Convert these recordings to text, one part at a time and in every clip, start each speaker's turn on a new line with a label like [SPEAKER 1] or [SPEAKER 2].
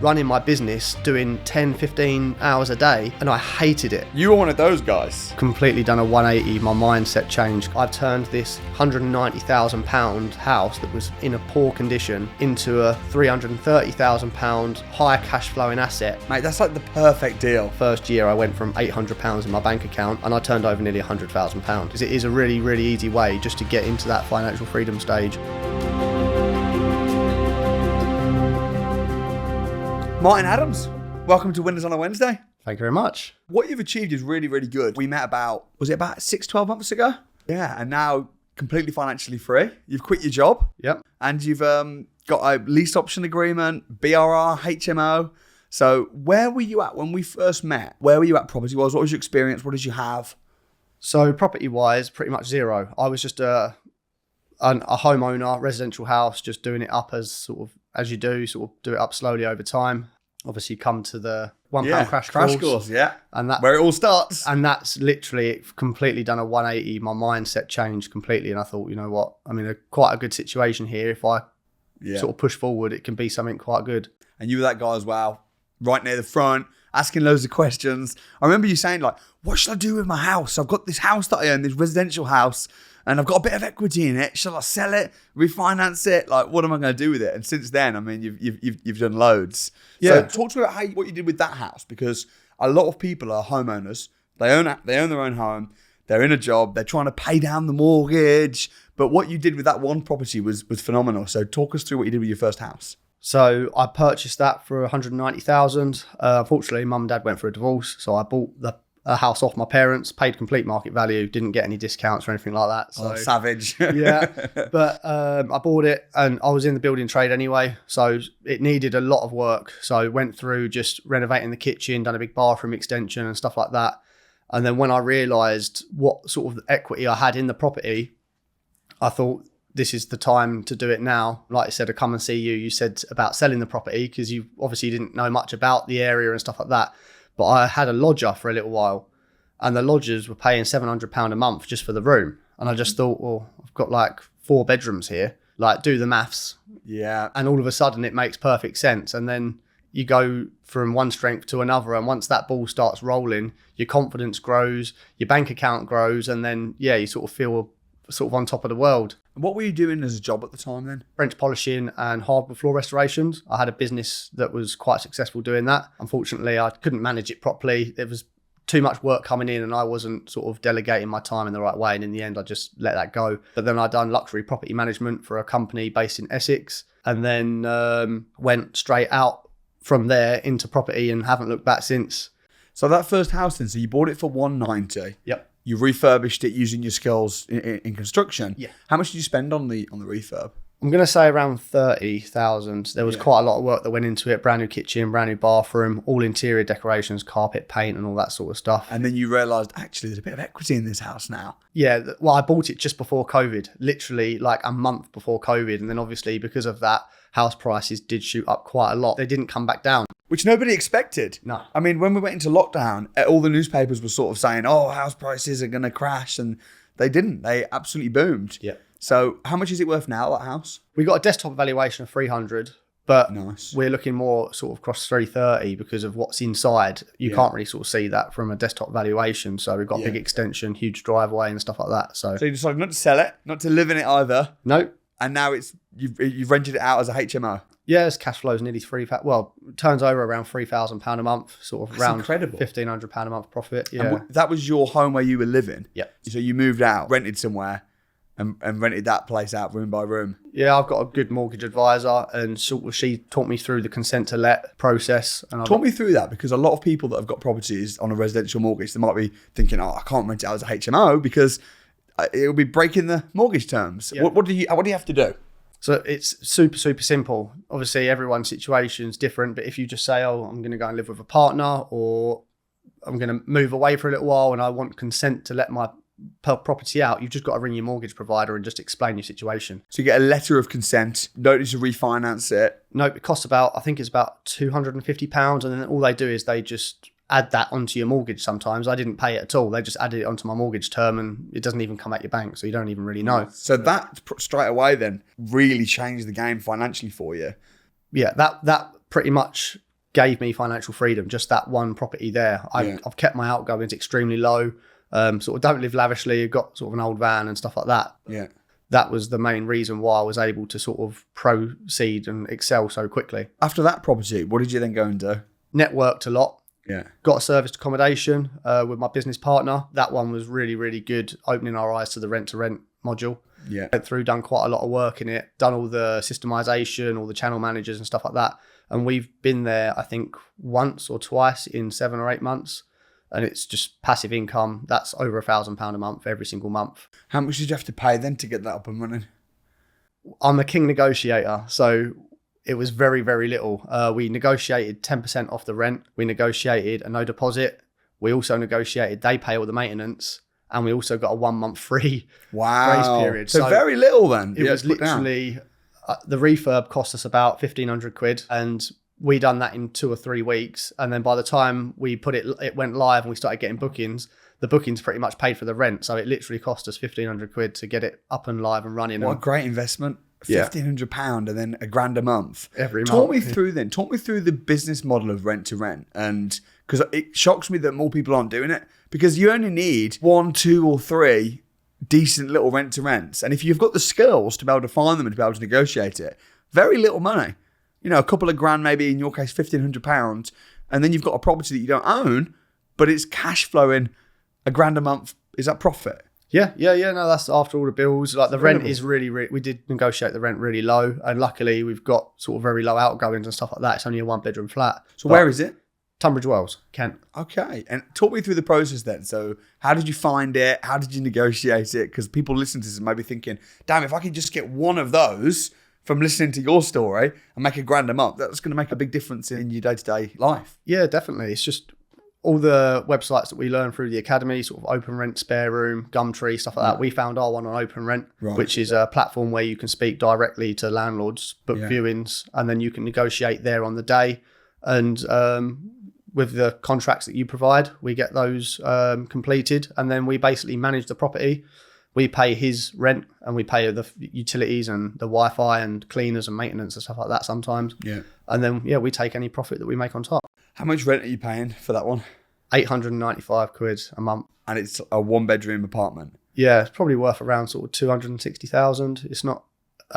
[SPEAKER 1] running my business, doing 10, 15 hours a day, and I hated it.
[SPEAKER 2] You were one of those guys.
[SPEAKER 1] Completely done a 180, my mindset changed. I've turned this £190,000 house that was in a poor condition into a £330,000 higher cash flowing asset.
[SPEAKER 2] Mate, that's like the perfect deal.
[SPEAKER 1] First year I went from £800 in my bank account and I turned over nearly £100,000 because it is a really, really easy way just to get into that financial freedom stage.
[SPEAKER 2] Martin Adams, welcome to Winners on a Wednesday.
[SPEAKER 1] Thank you very much.
[SPEAKER 2] What you've achieved is really, really good. We met about 12 months ago? Yeah, and now completely financially free. You've quit your job.
[SPEAKER 1] Yep.
[SPEAKER 2] And you've got a lease option agreement, BRR, HMO. So where were you at when we first met? Where were you at property-wise? What was your experience? What did you have?
[SPEAKER 1] So property-wise, pretty much zero. I was just a homeowner, residential house, just doing it up as you do it up slowly over time. Obviously, come to the £1 crash course,
[SPEAKER 2] yeah,
[SPEAKER 1] and that
[SPEAKER 2] where it all starts.
[SPEAKER 1] And that's literally completely done a 180. My mindset changed completely, and I thought, you know what? I'm in quite a good situation here. If I sort of push forward, it can be something quite good.
[SPEAKER 2] And you were that guy as well, right near the front, asking loads of questions. I remember you saying like, "What should I do with my house? I've got this house that I own, this residential house." And I've got a bit of equity in it. Shall I sell it, refinance it? Like, what am I going to do with it? And since then, I mean, you've done loads.
[SPEAKER 1] Yeah.
[SPEAKER 2] So talk to me about what you did with that house, because a lot of people are homeowners. They own their own home. They're in a job. They're trying to pay down the mortgage. But what you did with that one property was phenomenal. So talk us through what you did with your first house.
[SPEAKER 1] So I purchased that for $190,000. Unfortunately, mum and dad went for a divorce, so I bought a house off my parents, paid complete market value, didn't get any discounts or anything like that. So
[SPEAKER 2] savage.
[SPEAKER 1] Yeah, but I bought it and I was in the building trade anyway, so it needed a lot of work. So I went through just renovating the kitchen, done a big bathroom extension and stuff like that. And then when I realised what sort of equity I had in the property, I thought, this is the time to do it now. Like I said, I come and see you. You said about selling the property because you obviously didn't know much about the area and stuff like that. But I had a lodger for a little while and the lodgers were paying £700 a month just for the room. And I just thought, well, I've got like 4 bedrooms here, like do the maths.
[SPEAKER 2] Yeah.
[SPEAKER 1] And all of a sudden it makes perfect sense. And then you go from one strength to another. And once that ball starts rolling, your confidence grows, your bank account grows. And then, yeah, you sort of feel sort of on top of the world.
[SPEAKER 2] And what were you doing as a job at the time then?
[SPEAKER 1] French polishing and hardwood floor restorations. I had a business that was quite successful doing that. Unfortunately, I couldn't manage it properly. There was too much work coming in and I wasn't sort of delegating my time in the right way. And in the end, I just let that go. But then I'd done luxury property management for a company based in Essex and then went straight out from there into property and haven't looked back since.
[SPEAKER 2] So that first house then, so you bought it for $190.
[SPEAKER 1] Yep.
[SPEAKER 2] You refurbished it using your skills in construction.
[SPEAKER 1] Yeah.
[SPEAKER 2] How much did you spend on the refurb?
[SPEAKER 1] I'm going to say around 30,000. There was quite a lot of work that went into it. Brand new kitchen, brand new bathroom, all interior decorations, carpet, paint and all that sort of stuff.
[SPEAKER 2] And then you realised, actually, there's a bit of equity in this house now.
[SPEAKER 1] Yeah. Well, I bought it just before COVID, literally like a month before COVID. And then obviously because of that, house prices did shoot up quite a lot. They didn't come back down.
[SPEAKER 2] Which nobody expected.
[SPEAKER 1] No.
[SPEAKER 2] I mean, when we went into lockdown, all the newspapers were sort of saying, oh, house prices are going to crash. And they didn't. They absolutely boomed.
[SPEAKER 1] Yeah.
[SPEAKER 2] So how much is it worth now, that house?
[SPEAKER 1] We got a desktop valuation of 300, but
[SPEAKER 2] nice.
[SPEAKER 1] We're looking more sort of across 330 because of what's inside. You can't really sort of see that from a desktop valuation. So we've got a big extension, huge driveway and stuff like that. So
[SPEAKER 2] you decided not to sell it, not to live in it either.
[SPEAKER 1] No.
[SPEAKER 2] And now you've rented it out as a HMO.
[SPEAKER 1] Yeah, its cash flow is nearly turns over around £3,000 a month, sort of. That's around
[SPEAKER 2] incredible.
[SPEAKER 1] £1,500 a month profit. Yeah.
[SPEAKER 2] And that was your home where you were living?
[SPEAKER 1] Yeah.
[SPEAKER 2] So you moved out, rented somewhere and rented that place out room by room?
[SPEAKER 1] Yeah, I've got a good mortgage advisor and sort of she taught me through the consent to let process. And
[SPEAKER 2] Talk me through that, because a lot of people that have got properties on a residential mortgage, they might be thinking, oh, I can't rent it out as a HMO because it will be breaking the mortgage terms. Yeah. What do you have to do?
[SPEAKER 1] So it's super, super simple. Obviously, everyone's situation is different. But if you just say, oh, I'm going to go and live with a partner or I'm going to move away for a little while and I want consent to let my property out, you've just got to ring your mortgage provider and just explain your situation.
[SPEAKER 2] So you get a letter of consent, notice to refinance it.
[SPEAKER 1] No, it costs I think it's about £250. And then all they do is they just add that onto your mortgage sometimes. I didn't pay it at all. They just added it onto my mortgage term and it doesn't even come out your bank. So you don't even really know.
[SPEAKER 2] So that straight away then really changed the game financially for you.
[SPEAKER 1] Yeah, that pretty much gave me financial freedom. Just that one property there. I've kept my outgoings extremely low. Sort of don't live lavishly. I've got sort of an old van and stuff like that.
[SPEAKER 2] Yeah.
[SPEAKER 1] That was the main reason why I was able to sort of proceed and excel so quickly.
[SPEAKER 2] After that property, what did you then go and do?
[SPEAKER 1] Networked a lot.
[SPEAKER 2] Yeah.
[SPEAKER 1] Got a serviced accommodation with my business partner. That one was really, really good, opening our eyes to the rent-to-rent module.
[SPEAKER 2] Yeah.
[SPEAKER 1] Went through, done quite a lot of work in it, done all the systemization, all the channel managers and stuff like that. And we've been there, I think, once or twice in 7 or 8 months. And it's just passive income. That's over £1,000 a month every single month.
[SPEAKER 2] How much did you have to pay then to get that up and running?
[SPEAKER 1] I'm a king negotiator, so it was very, very little. We negotiated 10% off the rent. We negotiated a no deposit. We also negotiated they pay all the maintenance, and we also got a 1 month free grace period.
[SPEAKER 2] So very little then.
[SPEAKER 1] It was literally the refurb cost us about 1,500 quid, and we done that in 2 or 3 weeks. And then by the time we put it went live and we started getting bookings, the bookings pretty much paid for the rent. So it literally cost us 1,500 quid to get it up and live and running.
[SPEAKER 2] What a great investment. £1,500 and then £1,000 a month.
[SPEAKER 1] Every month.
[SPEAKER 2] Talk me through the business model of rent to rent. And because it shocks me that more people aren't doing it, because you only need 1, 2 or 3 decent little rent to rents. And if you've got the skills to be able to find them and to be able to negotiate it, very little money. You know, a couple of grand, maybe in your case, £1,500. And then you've got a property that you don't own, but it's cash flowing £1,000 a month. Is that profit?
[SPEAKER 1] Yeah. No, that's after all the bills. Like the rent is really, we did negotiate the rent really low. And luckily we've got sort of very low outgoings and stuff like that. It's only a 1-bedroom flat.
[SPEAKER 2] So where is it?
[SPEAKER 1] Tunbridge Wells, Kent.
[SPEAKER 2] Okay. And talk me through the process then. So how did you find it? How did you negotiate it? Because people listening to this might be thinking, damn, if I could just get one of those from listening to your story and make £1,000 a month, that's going to make a big difference in your day-to-day life.
[SPEAKER 1] Yeah, definitely. It's just all the websites that we learn through the academy, sort of Open Rent, Spare Room, Gumtree, stuff like that. We found our one on Open Rent, which is a platform where you can speak directly to landlords, book viewings, and then you can negotiate there on the day. And with the contracts that you provide, we get those completed, and then we basically manage the property. We pay his rent and we pay the utilities and the Wi-Fi and cleaners and maintenance and stuff like that sometimes.
[SPEAKER 2] Yeah.
[SPEAKER 1] And then, we take any profit that we make on top.
[SPEAKER 2] How much rent are you paying for that one?
[SPEAKER 1] 895 quid a month.
[SPEAKER 2] And it's a 1-bedroom apartment?
[SPEAKER 1] Yeah, it's probably worth around sort of 260,000. It's not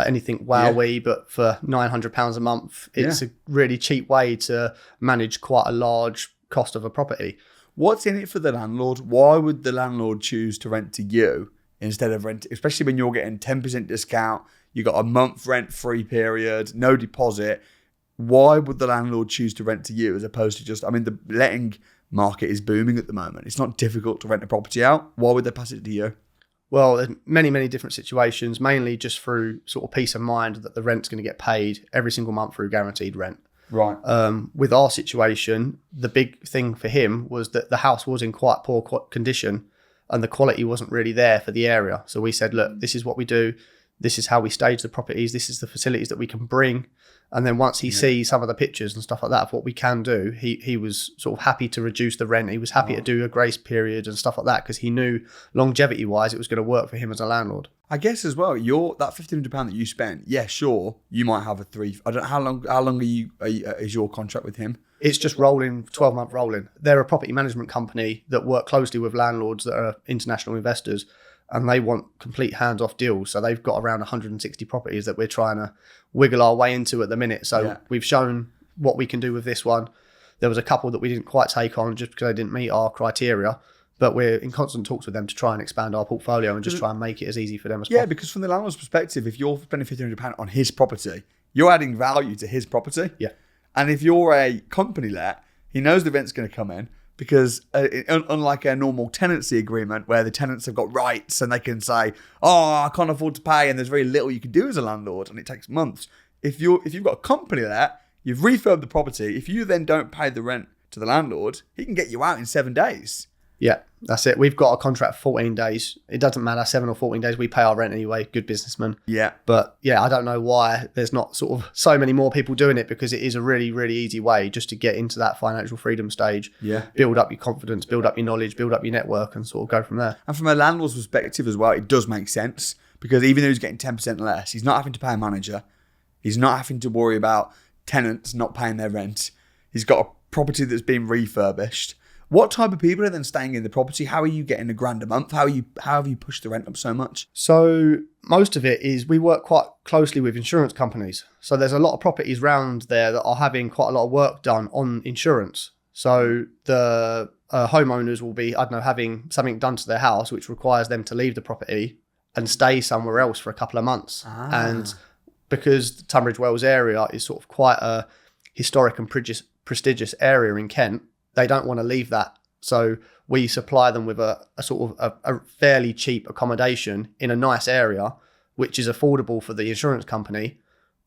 [SPEAKER 1] anything wowie, but for £900 a month, it's a really cheap way to manage quite a large cost of a property.
[SPEAKER 2] What's in it for the landlord? Why would the landlord choose to rent to you instead of rent, especially when you're getting 10% discount, you got a month rent free period, no deposit? Why would the landlord choose to rent to you as opposed to just, the letting market is booming at the moment. It's not difficult to rent a property out. Why would they pass it to you?
[SPEAKER 1] Well, there's many, many different situations, mainly just through sort of peace of mind that the rent's going to get paid every single month through guaranteed rent.
[SPEAKER 2] Right.
[SPEAKER 1] With our situation, the big thing for him was that the house was in quite poor condition and the quality wasn't really there for the area. So we said, look, this is what we do. This is how we stage the properties. This is the facilities that we can bring. And then once he sees some of the pictures and stuff like that of what we can do, he was sort of happy to reduce the rent. He was happy to do a grace period and stuff like that because he knew longevity-wise it was going to work for him as a landlord.
[SPEAKER 2] I guess as well, that £1,500 that you spent, sure, you might have a 3. I don't know how long is your contract with him?
[SPEAKER 1] It's just rolling, 12-month rolling. They're a property management company that work closely with landlords that are international investors, and they want complete hands-off deals. So they've got around 160 properties that we're trying to wiggle our way into at the minute. So we've shown what we can do with this one. There was a couple that we didn't quite take on just because they didn't meet our criteria, but we're in constant talks with them to try and expand our portfolio and just try and make it as easy for them as possible.
[SPEAKER 2] Yeah, because from the landlord's perspective, if you're spending £1,500 on his property, you're adding value to his property.
[SPEAKER 1] Yeah.
[SPEAKER 2] And if you're a company let, he knows the rent's going to come in because unlike a normal tenancy agreement where the tenants have got rights and they can say, oh, I can't afford to pay and there's very little you can do as a landlord and it takes months. If you've got a company let, you've refurbed the property. If you then don't pay the rent to the landlord, he can get you out in 7 days.
[SPEAKER 1] Yeah, that's it. We've got a contract for 14 days. It doesn't matter, 7 or 14 days. We pay our rent anyway. Good businessman.
[SPEAKER 2] Yeah.
[SPEAKER 1] But I don't know why there's not sort of so many more people doing it because it is a really, really easy way just to get into that financial freedom stage.
[SPEAKER 2] Yeah.
[SPEAKER 1] Build up your confidence, build up your knowledge, build up your network and sort of go from there.
[SPEAKER 2] And from a landlord's perspective as well, it does make sense because even though he's getting 10% less, he's not having to pay a manager. He's not having to worry about tenants not paying their rent. He's got a property that's been refurbished. What type of people are then staying in the property? How are you getting £1,000 a month? How have you pushed the rent up so much?
[SPEAKER 1] So most of it is we work quite closely with insurance companies. So there's a lot of properties around there that are having quite a lot of work done on insurance. So the homeowners will be, having something done to their house, which requires them to leave the property and stay somewhere else for a couple of months. And because the Tunbridge Wells area is sort of quite a historic and prestigious area in Kent, they don't want to leave that. So we supply them with a sort of a fairly cheap accommodation in a nice area, which is affordable for the insurance company.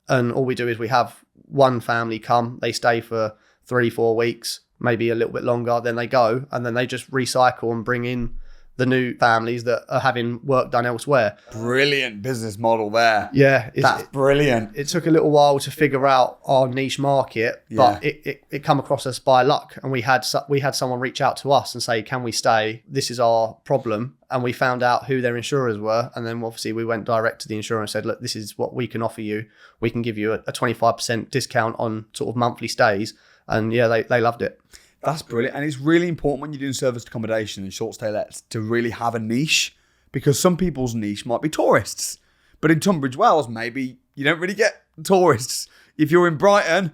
[SPEAKER 1] And all we do is we have one family come, they stay for 3-4 weeks, maybe a little bit longer, then they go, and then they just recycle and bring in the new families that are having work done elsewhere.
[SPEAKER 2] Brilliant business model there.
[SPEAKER 1] Yeah.
[SPEAKER 2] That's brilliant.
[SPEAKER 1] It took a little while to figure out our niche market, but it come across us by luck. And we had someone reach out to us and say, can we stay? This is our problem. And we found out who their insurers were. And then obviously we went direct to the insurer and said, look, this is what we can offer you. We can give you a 25% discount on sort of monthly stays. And yeah, they loved it.
[SPEAKER 2] That's brilliant. And it's really important when you're doing serviced accommodation and short stay lets to really have a niche, because some people's niche might be tourists. But in Tunbridge Wells, maybe you don't really get tourists. If you're in Brighton,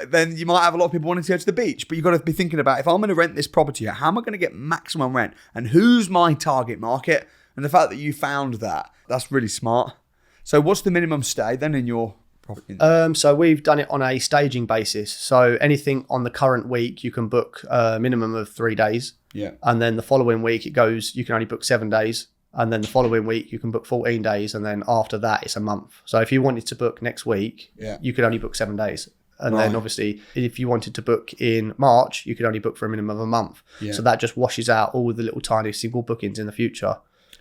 [SPEAKER 2] then you might have a lot of people wanting to go to the beach. But you've got to be thinking about, if I'm going to rent this property, how am I going to get maximum rent? And who's my target market? And the fact that you found that's really smart. So what's the minimum stay then in your property?
[SPEAKER 1] So we've done it on a staging basis. So anything on the current week, you can book a minimum of 3 days.
[SPEAKER 2] Yeah.
[SPEAKER 1] And then the following week you can only book 7 days. And then the following week you can book 14 days. And then after that, it's a month. So if you wanted to book next week, you could only book 7 days. And then obviously if you wanted to book in March, you could only book for a minimum of a month. Yeah. So that just washes out all the little tiny single bookings in the future.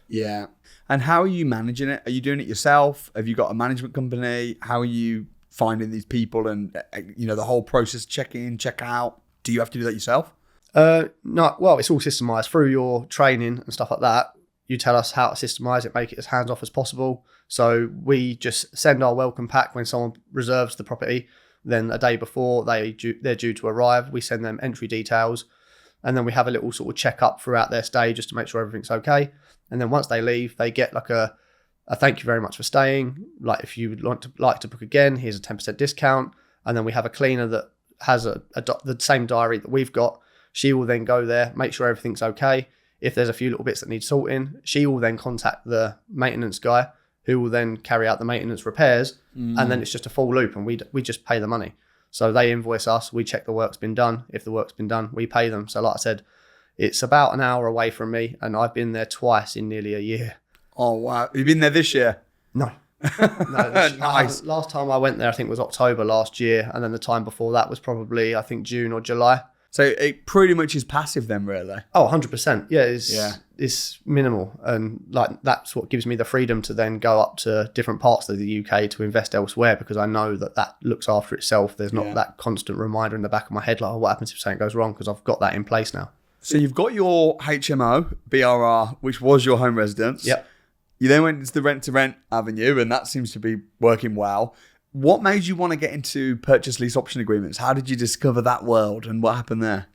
[SPEAKER 2] Yeah. And how are you managing it? Are you doing it yourself? Have you got a management company? How are you finding these people and, the whole process, check in, check out? Do you have to do that yourself?
[SPEAKER 1] No. Well, it's all systemized through your training and stuff like that. You tell us how to systemize it, make it as hands off as possible. So we just send our welcome pack when someone reserves the property. Then a day before they're due to arrive, we send them entry details. And then we have a little sort of check up throughout their stay just to make sure everything's okay. And then once they leave, they get like a thank you very much for staying. Like if you would like to book again, here's a 10% discount. And then we have a cleaner that has the same diary that we've got. She will then go there, make sure everything's okay. If there's a few little bits that need sorting, she will then contact the maintenance guy, who will then carry out the maintenance repairs. And then it's just a full loop, and we just pay the money. So they invoice us, we check the work's been done. If the work's been done, we pay them. So like I said, it's about an hour away from me, and I've been there twice in nearly a year.
[SPEAKER 2] Oh, wow. You've been there this year?
[SPEAKER 1] No.
[SPEAKER 2] Nice.
[SPEAKER 1] Last time I went there, I think was October last year. And then the time before that was probably, I think, June or July.
[SPEAKER 2] So it pretty much is passive then, really?
[SPEAKER 1] Oh, 100%. Yeah, it's minimal. And like that's what gives me the freedom to then go up to different parts of the UK to invest elsewhere, because I know that looks after itself. There's not that constant reminder in the back of my head, like, oh, what happens if something goes wrong? Because I've got that in place now.
[SPEAKER 2] So you've got your HMO, BRR, which was your home residence.
[SPEAKER 1] Yep. You
[SPEAKER 2] then went into the rent-to-rent avenue, and that seems to be working well. What made you want to get into purchase lease option agreements? How did you discover that world, and what happened there?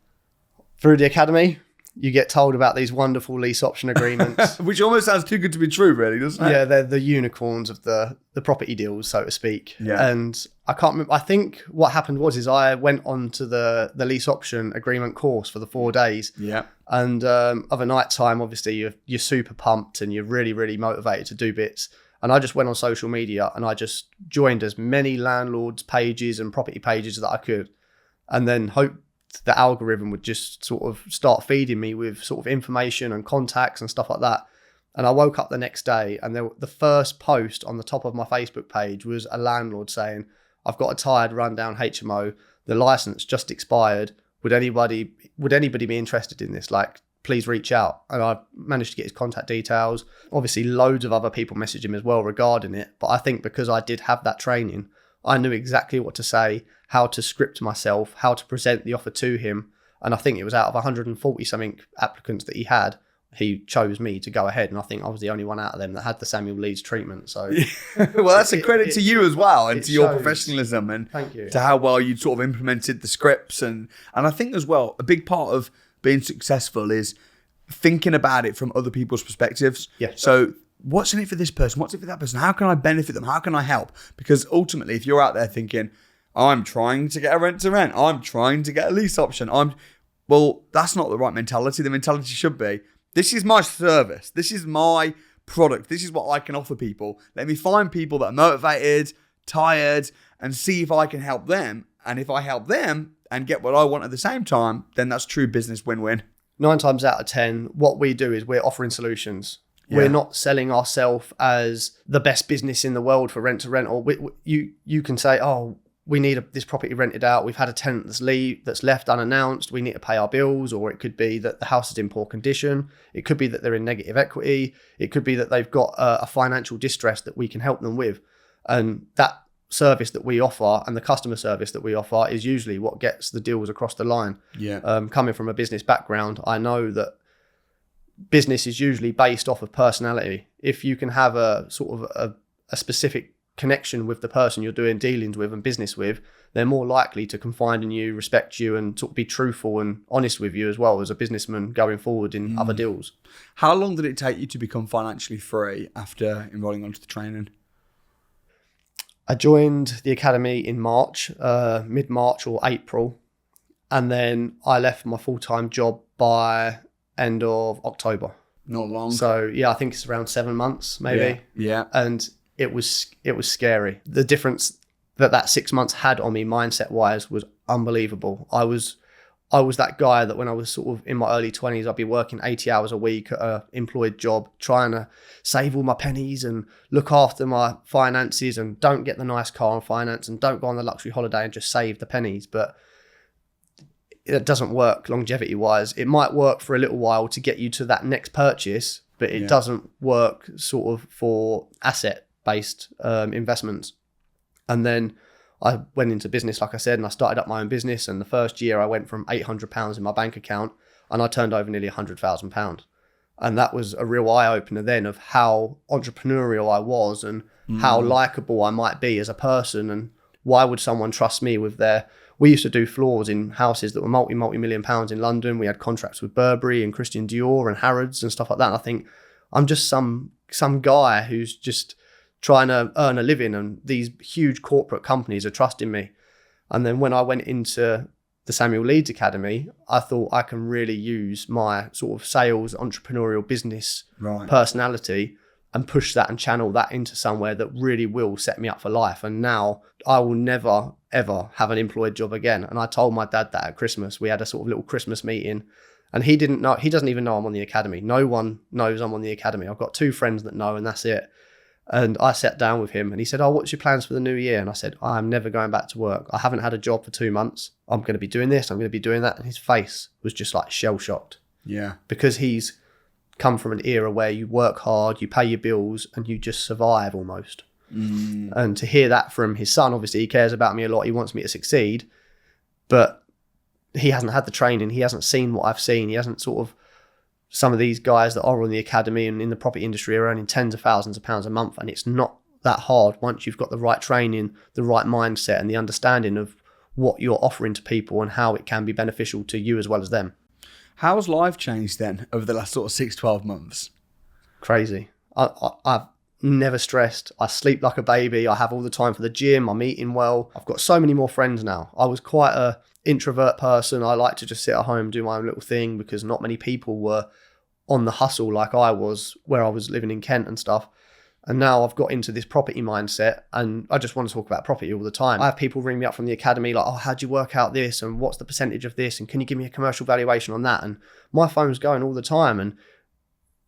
[SPEAKER 1] Through the academy, you get told about these wonderful lease option agreements.
[SPEAKER 2] Which almost sounds too good to be true, really, doesn't it?
[SPEAKER 1] Yeah, they're the unicorns of the property deals, so to speak.
[SPEAKER 2] Yeah.
[SPEAKER 1] And I can't remember. I think what happened was I went on to the lease option agreement course for the 4 days.
[SPEAKER 2] Yeah.
[SPEAKER 1] And of a night time, obviously, you're super pumped and you're really, really motivated to do bits. And I just went on social media and I just joined as many landlords' pages and property pages that I could, and then hoped the algorithm would just sort of start feeding me with sort of information and contacts and stuff like that. And I woke up the next day, and the first post on the top of my Facebook page was a landlord saying, I've got a tired rundown HMO. The license just expired. Would anybody be interested in this? Like, please reach out. And I managed to get his contact details. Obviously, loads of other people messaged him as well regarding it. But I think because I did have that training, I knew exactly what to say, how to script myself, how to present the offer to him. And I think it was out of 140 something applicants that he had, he chose me to go ahead. And I think I was the only one out of them that had the Samuel Leeds treatment. So,
[SPEAKER 2] well, that's a credit to you as well, and to your
[SPEAKER 1] shows.
[SPEAKER 2] professionalism, and
[SPEAKER 1] Thank you.
[SPEAKER 2] to how well you sort of implemented the scripts. And I think as well, a big part of being successful is thinking about it from other people's perspectives.
[SPEAKER 1] Yeah.
[SPEAKER 2] So what's in it for this person? What's in it for that person? How can I benefit them? How can I help? Because ultimately, if you're out there thinking, I'm trying to get a rent to rent, I'm trying to get a lease option, well, that's not the right mentality. The mentality should be, this is my service. This is my product. This is what I can offer people. Let me find people that are motivated, tired, and see if I can help them. And if I help them and get what I want at the same time, then that's true business win-win.
[SPEAKER 1] 9 times out of 10, what we do is we're offering solutions.
[SPEAKER 2] Yeah.
[SPEAKER 1] We're not selling ourselves as the best business in the world for rent to rent. Or you can say, oh, we need this property rented out. We've had a tenant that's left unannounced. We need to pay our bills. Or it could be that the house is in poor condition. It could be that they're in negative equity. It could be that they've got a financial distress that we can help them with. And that service that we offer and the customer service that we offer is usually what gets the deals across the line.
[SPEAKER 2] Yeah.
[SPEAKER 1] Coming from a business background, I know that business is usually based off of personality. If you can have a sort of a specific connection with the person you're doing dealings with and business with, they're more likely to confide in you, respect you, and sort of be truthful and honest with you as well as a businessman going forward in other deals.
[SPEAKER 2] How long did it take you to become financially free after enrolling onto the training?
[SPEAKER 1] I joined the academy in March, mid-March or April, and then I left my full-time job by end of October.
[SPEAKER 2] Not long.
[SPEAKER 1] So yeah, I think it's around 7 months maybe.
[SPEAKER 2] Yeah.
[SPEAKER 1] And it was scary. The difference that 6 months had on me mindset wise was unbelievable. I was that guy that when I was sort of in my early 20s, I'd be working 80 hours a week at an employed job, trying to save all my pennies and look after my finances and don't get the nice car on finance and don't go on the luxury holiday and just save the pennies. But it doesn't work longevity wise. It might work for a little while to get you to that next purchase, but it doesn't work sort of for asset-based investments. And then I went into business, like I said, and I started up my own business. And the first year I went from £800 in my bank account and I turned over nearly £100,000. And that was a real eye-opener then of how entrepreneurial I was and how likable I might be as a person. And why would someone trust me with we used to do floors in houses that were multi-million pounds in London. We had contracts with Burberry and Christian Dior and Harrods and stuff like that. And I think I'm just some guy who's just trying to earn a living, and these huge corporate companies are trusting me. And then when I went into the Samuel Leeds Academy, I thought I can really use my sort of sales, entrepreneurial business personality and push that and channel that into somewhere that really will set me up for life. And now I will never, ever have an employed job again. And I told my dad that at Christmas. We had a sort of little Christmas meeting, and he doesn't even know I'm on the academy. No one knows I'm on the academy. I've got 2 friends that know, and that's it. And I sat down with him and he said, oh, what's your plans for the new year? And I said, I'm never going back to work. I haven't had a job for 2 months. I'm going to be doing this. I'm going to be doing that. And his face was just like shell shocked.
[SPEAKER 2] Yeah.
[SPEAKER 1] Because he's come from an era where you work hard, you pay your bills, and you just survive almost. And to hear that from his son, obviously he cares about me a lot. He wants me to succeed, but he hasn't had the training. He hasn't seen what I've seen. He hasn't sort of, some of these guys that are on the academy and in the property industry are earning tens of thousands of pounds a month. And it's not that hard once you've got the right training, the right mindset, and the understanding of what you're offering to people and how it can be beneficial to you as well as them.
[SPEAKER 2] How's life changed then over the last sort of 6-12 months?
[SPEAKER 1] Crazy. I've never stressed. I sleep like a baby. I have all the time for the gym. I'm eating well. I've got so many more friends now. I was quite a introvert person. I like to just sit at home, do my own little thing, because not many people were on the hustle like I was where I was living in Kent and stuff. And now I've got into this property mindset and I just want to talk about property all the time. I have people ring me up from the academy like, oh, how'd you work out this? And what's the percentage of this? And can you give me a commercial valuation on that? And my phone's going all the time. And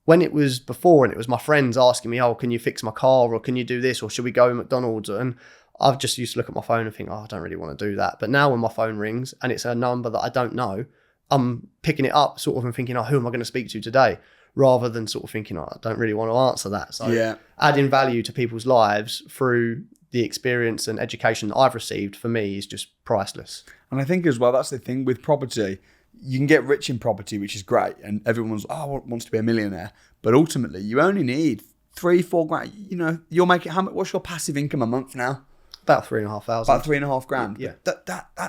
[SPEAKER 1] when it was before and it was my friends asking me, oh, can you fix my car? Or can you do this? Or should we go to McDonald's? And I've just used to look at my phone and think, oh, I don't really want to do that. But now when my phone rings and it's a number that I don't know, I'm picking it up sort of and thinking, oh, who am I going to speak to today? Rather than sort of thinking, oh, I don't really want to answer that. So adding value to people's lives through the experience and education that I've received for me is just priceless.
[SPEAKER 2] And I think as well, that's the thing with property. you can get rich in property, which is great, and everyone's wants to be a millionaire. But ultimately, you only need 3-4 grand. You know, you'll make it. How much? What's your passive income a month now?
[SPEAKER 1] About 3,500.
[SPEAKER 2] About 3.5 grand.
[SPEAKER 1] Yeah.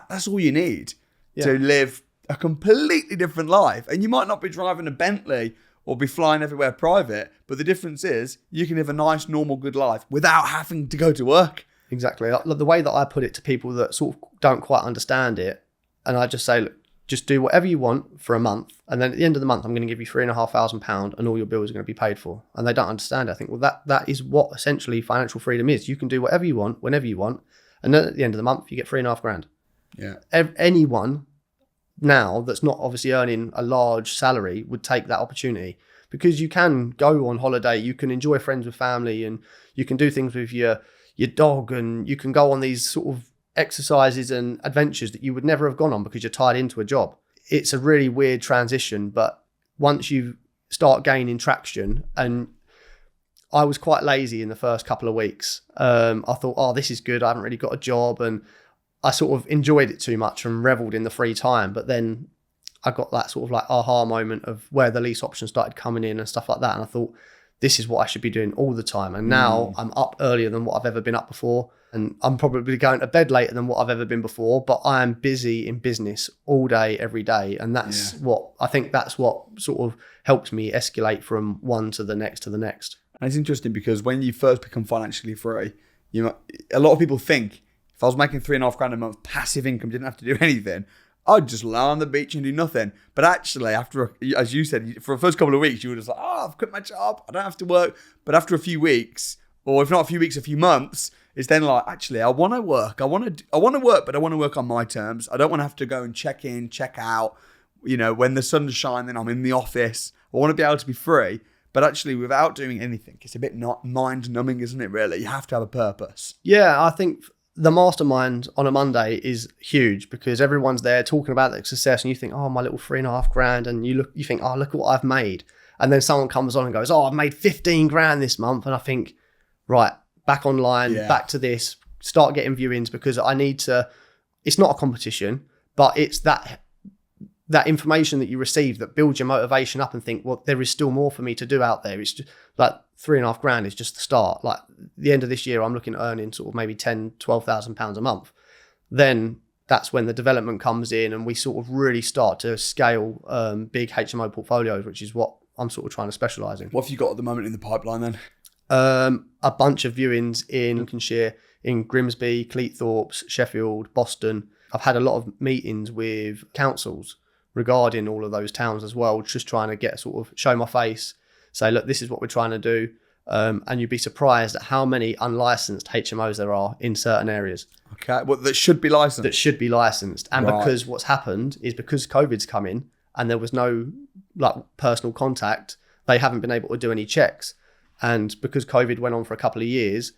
[SPEAKER 2] That's all you need to live a completely different life. And you might not be driving a Bentley or be flying everywhere private, but the difference is you can live a nice, normal, good life without having to go to work.
[SPEAKER 1] Exactly. The way that I put it to people that sort of don't quite understand it, and I just say, look, just do whatever you want for a month, and then at the end of the month, I'm going to give you £3,500, and all your bills are going to be paid for. And they don't understand it. I think, well, that is what essentially financial freedom is. You can do whatever you want, whenever you want, and then at the end of the month, you get £3,500.
[SPEAKER 2] Yeah.
[SPEAKER 1] Anyone now that's not obviously earning a large salary would take that opportunity, because you can go on holiday, you can enjoy friends with family, and you can do things with your dog, and you can go on these sort of exercises and adventures that you would never have gone on because you're tied into a job. It's a really weird transition, but once you start gaining traction, and I was quite lazy in the first couple of weeks. I thought, this is good. I haven't really got a job, and I sort of enjoyed it too much and reveled in the free time. But then I got that sort of like aha moment of where the lease options started coming in and stuff like that. And I thought, this is what I should be doing all the time. And now I'm up earlier than what I've ever been up before. And I'm probably going to bed later than what I've ever been before, but I am busy in business all day, every day. And that's what sort of helps me escalate from one to the next to the next.
[SPEAKER 2] And it's interesting because when you first become financially free, a lot of people think if I was making 3.5 grand a month, passive income, didn't have to do anything, I'd just lie on the beach and do nothing. But actually, as you said, for the first couple of weeks, you were just like, I've quit my job, I don't have to work. But after a few weeks, or if not a few weeks, a few months, it's then like, actually, I want to work. I want to work, but I want to work on my terms. I don't want to have to go and check in, check out. You know, when the sun's shining, I'm in the office. I want to be able to be free. But actually, without doing anything, it's a bit not mind-numbing, isn't it, really? You have to have a purpose.
[SPEAKER 1] Yeah, I think the mastermind on a Monday is huge because everyone's there talking about their success, and you think, my little 3.5 grand, and you think, look at what I've made. And then someone comes on and goes, I've made 15 grand this month. And I think, right, back online, back to this, start getting viewings, because I need to, it's not a competition, but it's that information that you receive that builds your motivation up and think, well, there is still more for me to do out there. It's just like 3.5 grand is just the start. Like the end of this year, I'm looking at earning sort of maybe 10,000-12,000 pounds a month. Then that's when the development comes in and we sort of really start to scale big HMO portfolios, which is what I'm sort of trying to specialize in.
[SPEAKER 2] What have you got at the moment in the pipeline then?
[SPEAKER 1] A bunch of viewings in Lincolnshire, in Grimsby, Cleethorpes, Sheffield, Boston. I've had a lot of meetings with councils regarding all of those towns as well, just trying to get sort of show my face, say, look, this is what we're trying to do. And you'd be surprised at how many unlicensed HMOs there are in certain areas.
[SPEAKER 2] Okay, well, that should be licensed.
[SPEAKER 1] And because what's happened is because COVID's come in and there was no personal contact, they haven't been able to do any checks. And because COVID went on for a couple of years,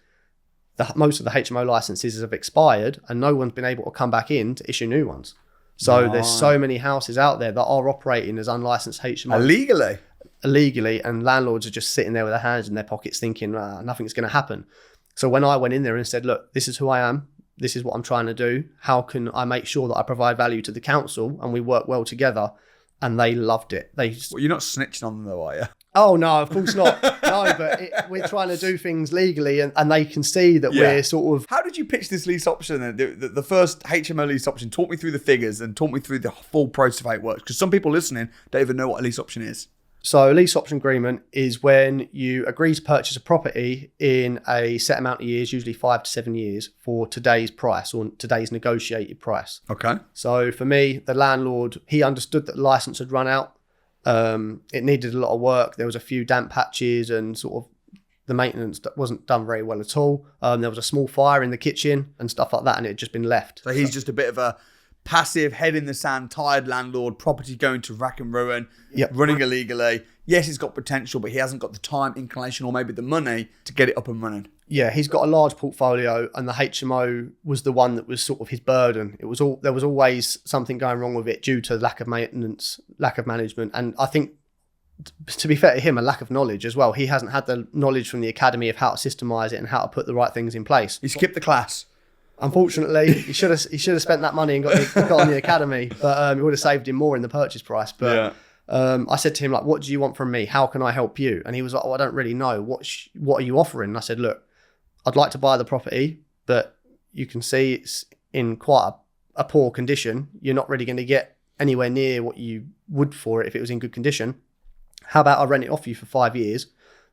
[SPEAKER 1] most of the HMO licenses have expired and no one's been able to come back in to issue new ones. So there's so many houses out there that are operating as unlicensed HMOs. Illegally, and landlords are just sitting there with their hands in their pockets thinking, nothing's going to happen. So when I went in there and said, look, this is who I am, this is what I'm trying to do, how can I make sure that I provide value to the council and we work well together? And they loved it. Well,
[SPEAKER 2] you're not snitching on them though, are you?
[SPEAKER 1] Oh, no, of course not. No, but we're trying to do things legally and they can see that we're sort of...
[SPEAKER 2] How did you pitch this lease option? The first HMO lease option, talk me through the figures and talk me through the full process of how it works. Because some people listening don't even know what a lease option is.
[SPEAKER 1] So a lease option agreement is when you agree to purchase a property in a set amount of years, usually 5 to 7 years, for today's price or today's negotiated price.
[SPEAKER 2] Okay.
[SPEAKER 1] So for me, the landlord, he understood that the license had run out. It needed a lot of work. There was a few damp patches and sort of the maintenance that wasn't done very well at all. There was a small fire in the kitchen and stuff like that, and it had just been left.
[SPEAKER 2] So he's just a bit of a passive, head in the sand, tired landlord, property going to rack and ruin, running illegally. Yes, he's got potential, but he hasn't got the time, inclination, or maybe the money to get it up and running.
[SPEAKER 1] Yeah, he's got a large portfolio, and the HMO was the one that was sort of his burden. There was always something going wrong with it due to lack of maintenance, lack of management, and I think, to be fair to him, a lack of knowledge as well. He hasn't had the knowledge from the academy of how to systemize it and how to put the right things in place.
[SPEAKER 2] He skipped the class.
[SPEAKER 1] Unfortunately, he should have spent that money and got on the academy, but it would have saved him more in the purchase price. But I said to him, like, what do you want from me? How can I help you? And he was like, oh, I don't really know. What are you offering? And I said, look, I'd like to buy the property, but you can see it's in quite a poor condition. You're not really going to get anywhere near what you would for it if it was in good condition. How about I rent it off you for 5 years?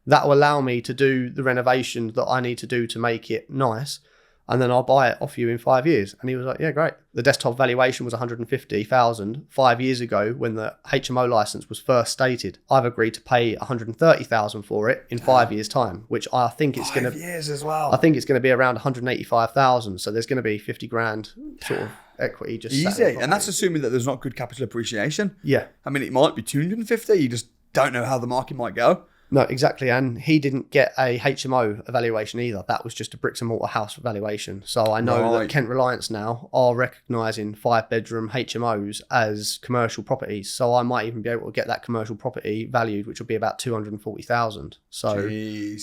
[SPEAKER 1] That will allow me to do the renovations that I need to do to make it nice. And then I'll buy it off you in 5 years. And he was like, yeah, great. The desktop valuation was 150,000 5 years ago when the HMO license was first stated. I've agreed to pay 130,000 for it in 5 years' time, which I think it's going to
[SPEAKER 2] 5 years as well.
[SPEAKER 1] I think it's going to be around 185,000. So there's going to be 50 grand sort of equity just
[SPEAKER 2] easy. And that's assuming that there's not good capital appreciation.
[SPEAKER 1] Yeah.
[SPEAKER 2] I mean, it might be 250. You just don't know how the market might go.
[SPEAKER 1] No, exactly. And he didn't get a HMO evaluation either. That was just a bricks and mortar house valuation. So I know that Kent Reliance now are recognising 5-bedroom HMOs as commercial properties. So I might even be able to get that commercial property valued, which will be about 240,000. So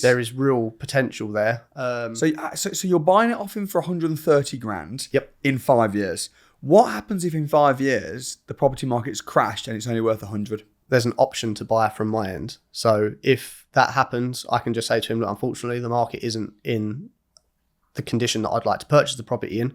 [SPEAKER 1] there is real potential there.
[SPEAKER 2] So you're buying it off him for 130 grand in 5 years. What happens if in 5 years the property market's crashed and it's only worth 100?
[SPEAKER 1] There's an option to buy from my end. So if that happens, I can just say to him, look, unfortunately, the market isn't in the condition that I'd like to purchase the property in.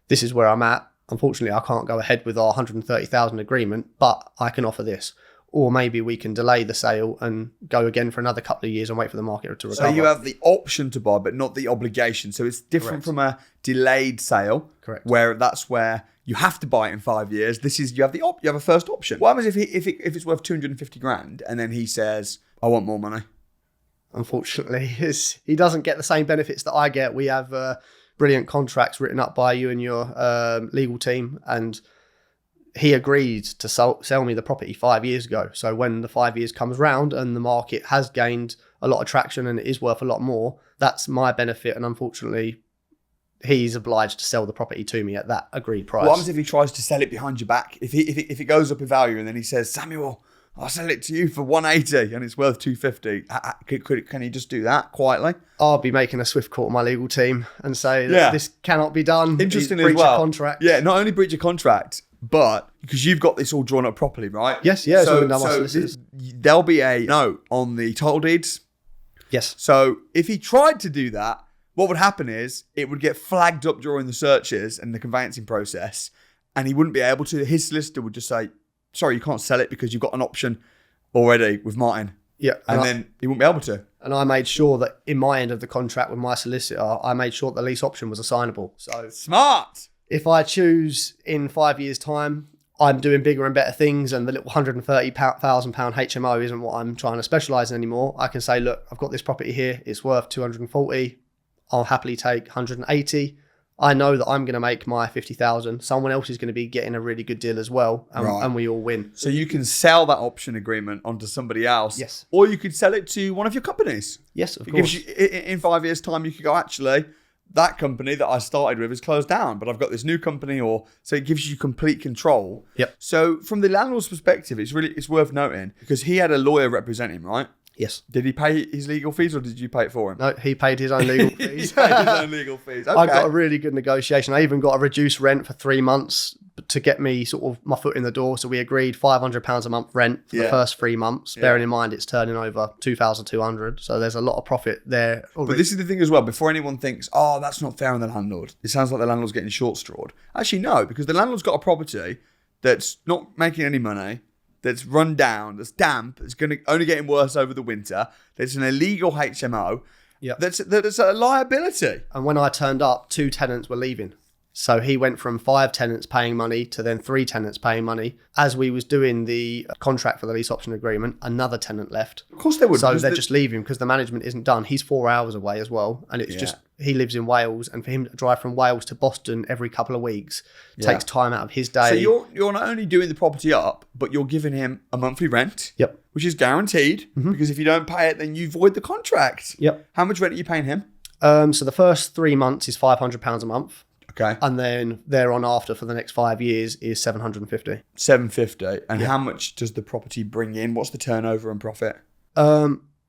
[SPEAKER 1] This is where I'm at. Unfortunately, I can't go ahead with our 130,000 agreement, but I can offer this. Or maybe we can delay the sale and go again for another couple of years and wait for the market to recover.
[SPEAKER 2] So you have the option to buy, but not the obligation. So it's different from a delayed sale.
[SPEAKER 1] Correct.
[SPEAKER 2] Where you have to buy it in 5 years. This is you have a first option. What happens if it's worth 250 grand and then he says, I want more money?
[SPEAKER 1] Unfortunately, he doesn't get the same benefits that I get. We have brilliant contracts written up by you and your legal team, and he agreed to sell me the property 5 years ago. So when the 5 years comes round and the market has gained a lot of traction and it is worth a lot more, that's my benefit. And unfortunately, he's obliged to sell the property to me at that agreed price.
[SPEAKER 2] What happens if he tries to sell it behind your back? If it goes up in value and then he says, Samuel, I'll sell it to you for 180 and it's worth 250. Can he just do that quietly?
[SPEAKER 1] I'll be making a swift call to my legal team and say that this cannot be done.
[SPEAKER 2] Interestingly
[SPEAKER 1] breach
[SPEAKER 2] as well.
[SPEAKER 1] Of contract.
[SPEAKER 2] Yeah, not only breach of contract, but because you've got this all drawn up properly, right?
[SPEAKER 1] Yes, yeah. So
[SPEAKER 2] there'll be a note on the title deeds.
[SPEAKER 1] Yes.
[SPEAKER 2] So if he tried to do that, what would happen is it would get flagged up during the searches and the conveyancing process, and he wouldn't be able to. His solicitor would just say, sorry, you can't sell it because you've got an option already with Martin.
[SPEAKER 1] Yeah.
[SPEAKER 2] And then he wouldn't be able to.
[SPEAKER 1] And I made sure that in my end of the contract with my solicitor, I made sure the lease option was assignable. So
[SPEAKER 2] smart.
[SPEAKER 1] If I choose in 5 years' time, I'm doing bigger and better things and the little £130,000 HMO isn't what I'm trying to specialise in anymore, I can say, look, I've got this property here. It's worth 240. I'll happily take 180. I know that I'm going to make my 50,000. Someone else is going to be getting a really good deal as well, and we all win.
[SPEAKER 2] So you can sell that option agreement onto somebody else.
[SPEAKER 1] Yes.
[SPEAKER 2] Or you could sell it to one of your companies.
[SPEAKER 1] Yes, of course.
[SPEAKER 2] Gives you, in 5 years' time, you could go, actually, that company that I started with is closed down, but I've got this new company. So it gives you complete control.
[SPEAKER 1] Yep.
[SPEAKER 2] So from the landlord's perspective, it's worth noting because he had a lawyer represent him, right?
[SPEAKER 1] Yes.
[SPEAKER 2] Did he pay his legal fees or did you pay it for him?
[SPEAKER 1] No, he paid his own legal fees.
[SPEAKER 2] He paid his own legal fees. Okay.
[SPEAKER 1] I got a really good negotiation. I even got a reduced rent for 3 months to get me sort of my foot in the door. So we agreed £500 a month rent for the first 3 months, bearing in mind it's turning over 2,200. So there's a lot of profit there already.
[SPEAKER 2] But this is the thing as well, before anyone thinks, oh, that's not fair on the landlord. It sounds like the landlord's getting short-strawed. Actually, no, because the landlord's got a property that's not making any money, that's run down, that's damp, it's going to only getting worse over the winter, that's an illegal HMO, that's a liability.
[SPEAKER 1] And when I turned up, 2 tenants were leaving. So he went from 5 tenants paying money to then 3 tenants paying money. As we was doing the contract for the lease option agreement, another tenant left.
[SPEAKER 2] Of course they would.
[SPEAKER 1] So they're just leaving because the management isn't done. He's 4 hours away as well. And it's just, he lives in Wales. And for him to drive from Wales to Boston every couple of weeks takes time out of his day.
[SPEAKER 2] So you're not only doing the property up, but you're giving him a monthly rent.
[SPEAKER 1] Yep.
[SPEAKER 2] Which is guaranteed because if you don't pay it, then you void the contract.
[SPEAKER 1] Yep.
[SPEAKER 2] How much rent are you paying him?
[SPEAKER 1] So the first 3 months is £500 a month.
[SPEAKER 2] Okay.
[SPEAKER 1] And then thereon after for the next 5 years is 750.
[SPEAKER 2] $750. And how much does the property bring in? What's the turnover and profit?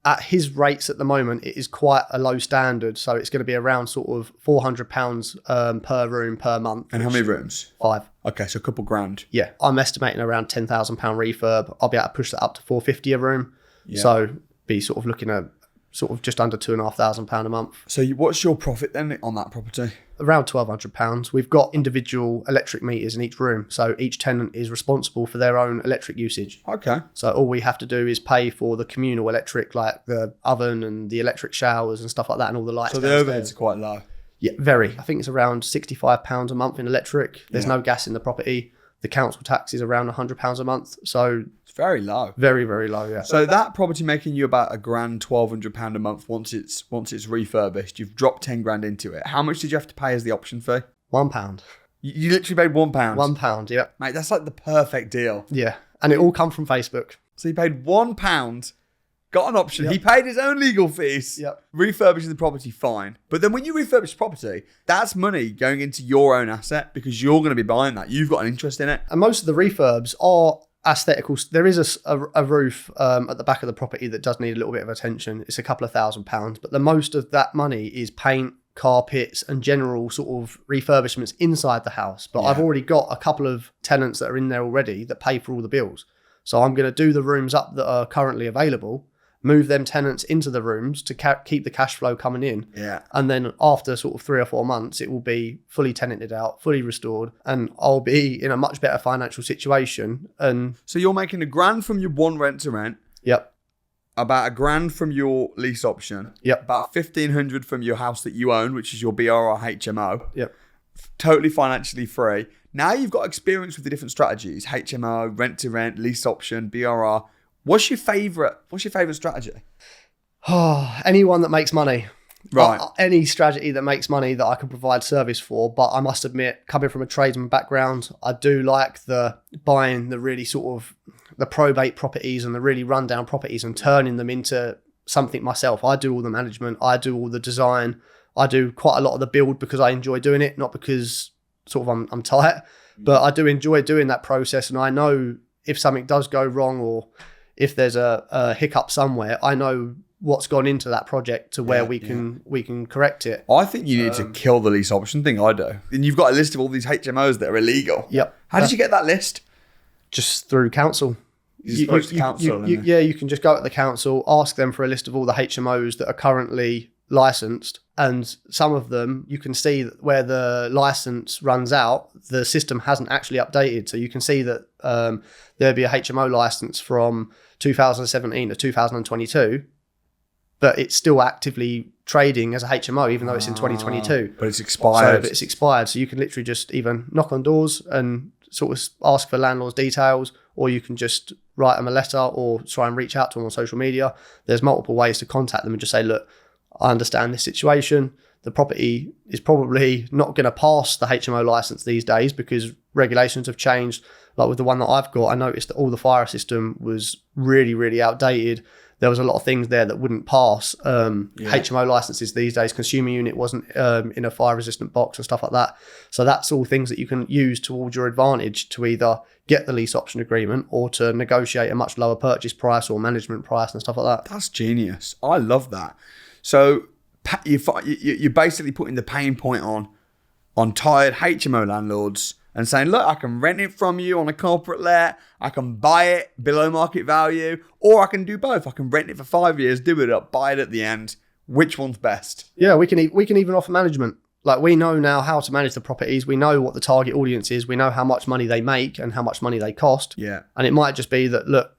[SPEAKER 1] at his rates at the moment, it is quite a low standard. So it's going to be around sort of £400 per room per month.
[SPEAKER 2] And how many rooms?
[SPEAKER 1] 5.
[SPEAKER 2] Okay, so a couple grand.
[SPEAKER 1] Yeah, I'm estimating around £10,000 refurb. I'll be able to push that up to £450 a room. Yeah. So be sort of looking at sort of just under £2,500 a month.
[SPEAKER 2] So what's your profit then on that property?
[SPEAKER 1] Around £1,200. We've got individual electric meters in each room. So each tenant is responsible for their own electric usage.
[SPEAKER 2] Okay.
[SPEAKER 1] So all we have to do is pay for the communal electric, like the oven and the electric showers and stuff like that, and all the lights.
[SPEAKER 2] So the overheads are quite low.
[SPEAKER 1] Yeah, very. I think it's around £65 a month in electric. There's no gas in the property. The council tax is around £100 a month. So
[SPEAKER 2] it's very low.
[SPEAKER 1] Very, very low, yeah.
[SPEAKER 2] So that property making you about £1,200 a month once it's refurbished. You've dropped 10 grand into it. How much did you have to pay as the option fee?
[SPEAKER 1] £1.
[SPEAKER 2] You literally paid £1?
[SPEAKER 1] £1, yeah.
[SPEAKER 2] Mate, that's like the perfect deal.
[SPEAKER 1] Yeah. And it all come from Facebook.
[SPEAKER 2] So you paid £1, got an option.
[SPEAKER 1] Yep.
[SPEAKER 2] He paid his own legal fees.
[SPEAKER 1] Yep.
[SPEAKER 2] Refurbishing the property, fine. But then when you refurbish the property, that's money going into your own asset because you're going to be buying that. You've got an interest in it.
[SPEAKER 1] And most of the refurbs are aesthetical. There is a roof at the back of the property that does need a little bit of attention. It's a couple of £1,000s, but the most of that money is paint, carpets, and general sort of refurbishments inside the house. But I've already got a couple of tenants that are in there already that pay for all the bills. So I'm going to do the rooms up that are currently available, move them tenants into the rooms to keep the cash flow coming in.
[SPEAKER 2] Yeah.
[SPEAKER 1] And then after sort of 3 or 4 months, it will be fully tenanted out, fully restored, and I'll be in a much better financial situation. And
[SPEAKER 2] so you're making £1,000 from your one rent to rent.
[SPEAKER 1] Yep.
[SPEAKER 2] About £1,000 from your lease option.
[SPEAKER 1] Yep.
[SPEAKER 2] About £1,500 from your house that you own, which is your BRR HMO.
[SPEAKER 1] Yep.
[SPEAKER 2] Totally financially free. Now you've got experience with the different strategies: HMO, rent to rent, lease option, BRR. What's your favourite strategy?
[SPEAKER 1] Anyone that makes money.
[SPEAKER 2] Right.
[SPEAKER 1] Any strategy that makes money that I can provide service for. But I must admit, coming from a tradesman background, I do like the buying the really sort of the probate properties and the really rundown properties and turning them into something myself. I do all the management. I do all the design. I do quite a lot of the build because I enjoy doing it, not because sort of I'm tight. But I do enjoy doing that process. And I know if something does go wrong or if there's a hiccup somewhere, I know what's gone into that project to where we can correct it.
[SPEAKER 2] I think you need to kill the lease option thing. I do. And you've got a list of all these HMOs that are illegal.
[SPEAKER 1] Yep.
[SPEAKER 2] How did you get that list?
[SPEAKER 1] Just through council.
[SPEAKER 2] You
[SPEAKER 1] can just go to the council, ask them for a list of all the HMOs that are currently licensed, and some of them you can see that where the license runs out, the system hasn't actually updated. So you can see that there'll be a HMO license from 2017 to 2022, but it's still actively trading as a HMO, even though it's in 2022.
[SPEAKER 2] But it's expired.
[SPEAKER 1] But it's expired. So you can literally just even knock on doors and sort of ask for landlord's details, or you can just write them a letter or try and reach out to them on social media. There's multiple ways to contact them and just say, look, I understand this situation. The property is probably not going to pass the HMO license these days because regulations have changed. Like with the one that I've got, I noticed that all the fire system was really, really outdated. There was a lot of things there that wouldn't pass HMO licenses these days. Consumer unit wasn't in a fire resistant box and stuff like that. So that's all things that you can use towards your advantage to either get the lease option agreement or to negotiate a much lower purchase price or management price and stuff like that.
[SPEAKER 2] That's genius. I love that. So you're basically putting the pain point on tired HMO landlords and saying, look, I can rent it from you on a corporate let, I can buy it below market value, or I can do both. I can rent it for 5 years, do it up, buy it at the end. Which one's best?
[SPEAKER 1] Yeah, we can even offer management. Like, we know now how to manage the properties. We know what the target audience is. We know how much money they make and how much money they cost.
[SPEAKER 2] Yeah.
[SPEAKER 1] And it might just be that, look,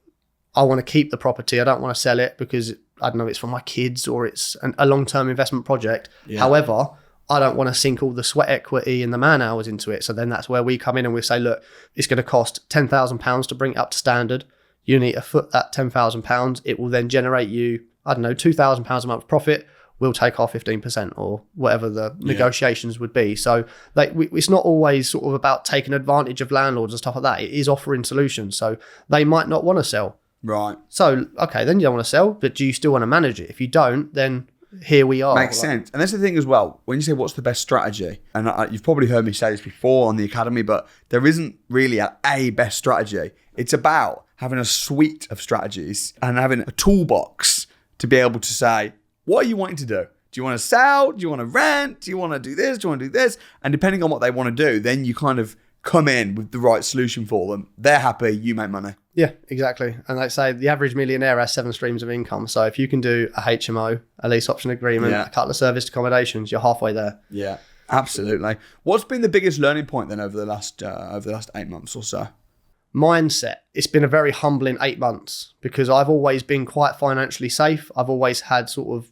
[SPEAKER 1] I want to keep the property. I don't want to sell it because, I don't know, it's for my kids or it's a long-term investment project. Yeah. However, I don't want to sink all the sweat equity and the man hours into it. So then that's where we come in and we say, look, it's going to cost £10,000 to bring it up to standard. You need to foot that £10,000. It will then generate you, I don't know, £2,000 a month profit. We'll take our 15% or whatever the negotiations would be. So it's not always sort of about taking advantage of landlords and stuff like that. It is offering solutions. So they might not want to sell.
[SPEAKER 2] Right.
[SPEAKER 1] So, okay, then you don't want to sell, but do you still want to manage it? If you don't, then here we are.
[SPEAKER 2] Makes sense. And that's the thing as well. When you say what's the best strategy, and you've probably heard me say this before on the academy, but there isn't really a best strategy. It's about having a suite of strategies and having a toolbox to be able to say, what are you wanting to do? Do you want to sell? Do you want to rent? Do you want to do this? Do you want to do this? And depending on what they want to do, then you kind of come in with the right solution for them. They're happy, you make money.
[SPEAKER 1] Yeah, exactly. And they say the average millionaire has 7 streams of income. So if you can do a HMO, a lease option agreement, a couple of serviced accommodations, you're halfway there.
[SPEAKER 2] Yeah, absolutely. What's been the biggest learning point then over the last 8 months or so?
[SPEAKER 1] Mindset. It's been a very humbling 8 months because I've always been quite financially safe. I've always had sort of,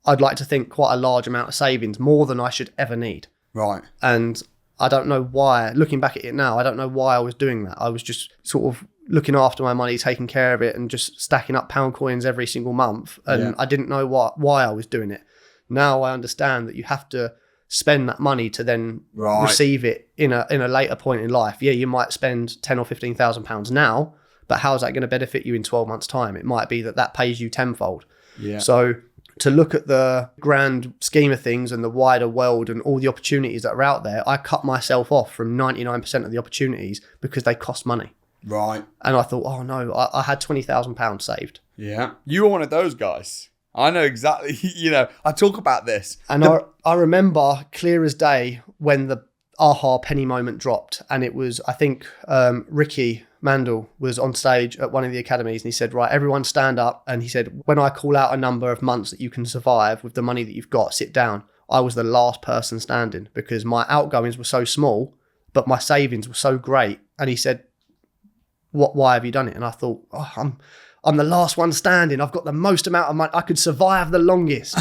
[SPEAKER 1] I'd like to think, quite a large amount of savings, more than I should ever need.
[SPEAKER 2] Right.
[SPEAKER 1] And I don't know why, looking back at it now, I don't know why I was doing that. I was just sort of looking after my money, taking care of it and just stacking up pound coins every single month. And I didn't know why I was doing it. Now I understand that you have to spend that money to then receive it in a later point in life. Yeah, you might spend 10 or 15,000 pounds now, but how's that going to benefit you in 12 months time? It might be that pays you tenfold.
[SPEAKER 2] Yeah.
[SPEAKER 1] So to look at the grand scheme of things and the wider world and all the opportunities that are out there, I cut myself off from 99% of the opportunities because they cost money.
[SPEAKER 2] Right.
[SPEAKER 1] And I thought, oh no, I had £20,000 saved.
[SPEAKER 2] Yeah. You were one of those guys. I know exactly, I talk about this.
[SPEAKER 1] And I remember clear as day when the aha penny moment dropped. And it was, I think, Ricky Mandel was on stage at one of the academies and he said, right, everyone stand up. And he said, when I call out a number of months that you can survive with the money that you've got, sit down. I was the last person standing because my outgoings were so small, but my savings were so great. And he said, why have you done it? And I thought, I'm the last one standing. I've got the most amount of money. I could survive the longest.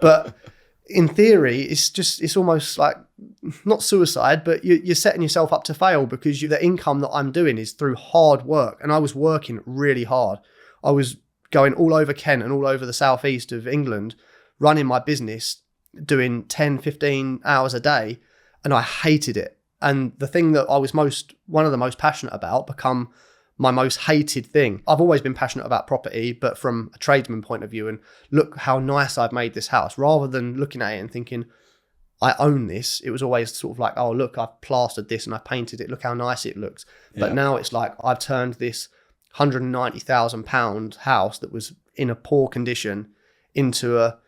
[SPEAKER 1] But in theory, it's almost like not suicide, but you're setting yourself up to fail because the income that I'm doing is through hard work. And I was working really hard. I was going all over Kent and all over the southeast of England, running my business, doing 10, 15 hours a day. And I hated it. And the thing that I was one of the most passionate about become my most hated thing. I've always been passionate about property, but from a tradesman point of view, and look how nice I've made this house, rather than looking at it and thinking, I own this. It was always sort of like, oh, look, I've plastered this and I painted it. Look how nice it looks. Yeah. But now it's like, I've turned this £190,000 house that was in a poor condition into a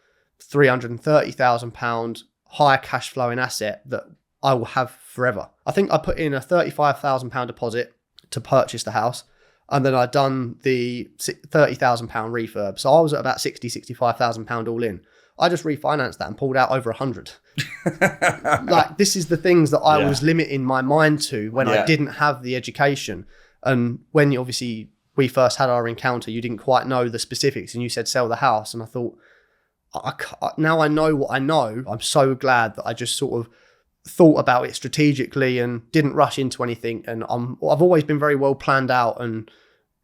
[SPEAKER 1] £330,000 high cash flowing asset that I will have forever. I think I put in a £35,000 deposit to purchase the house. And then I'd done the £30,000 refurb. So I was at about £65,000 all in. I just refinanced that and pulled out over 100. Like, this is the things that I was limiting my mind to when I didn't have the education. And when we first had our encounter, you didn't quite know the specifics and you said sell the house. And I thought, now I know what I know. I'm so glad that I just sort of thought about it strategically and didn't rush into anything. And I've always been very well planned out and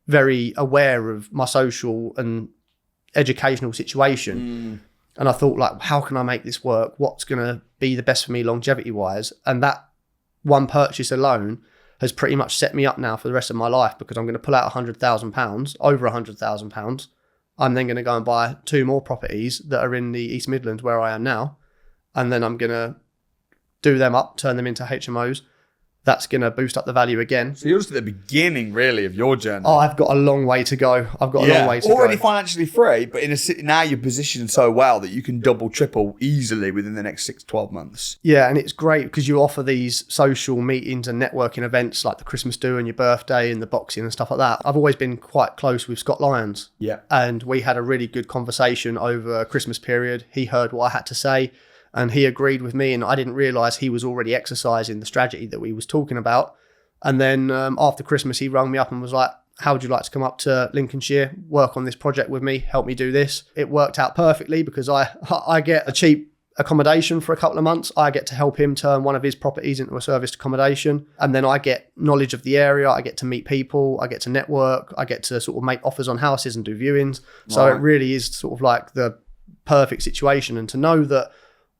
[SPEAKER 1] very aware of my social and educational situation. And I thought, like, how can I make this work? What's going to be the best for me longevity wise? And that one purchase alone has pretty much set me up now for the rest of my life, because I'm going to pull out £100,000, over £100,000. I'm then going to go and buy 2 more properties that are in the East Midlands where I am now. And then I'm going to do them up, turn them into HMOs. That's going to boost up the value again.
[SPEAKER 2] So you're just at the beginning, really, of your journey.
[SPEAKER 1] Oh, I've got a long way to go.
[SPEAKER 2] Already financially free, but now you're positioned so well that you can double, triple easily within the next 6 to 12 months.
[SPEAKER 1] Yeah, and it's great because you offer these social meetings and networking events like the Christmas do and your birthday and the boxing and stuff like that. I've always been quite close with Scott Lyons.
[SPEAKER 2] Yeah.
[SPEAKER 1] And we had a really good conversation over a Christmas period. He heard what I had to say. And he agreed with me, and I didn't realise he was already exercising the strategy that we was talking about. And then after Christmas, he rang me up and was like, how would you like to come up to Lincolnshire, work on this project with me, help me do this? It worked out perfectly because I get a cheap accommodation for a couple of months. I get to help him turn one of his properties into a serviced accommodation. And then I get knowledge of the area. I get to meet people. I get to network. I get to sort of make offers on houses and do viewings. So it really is sort of like the perfect situation. And to know that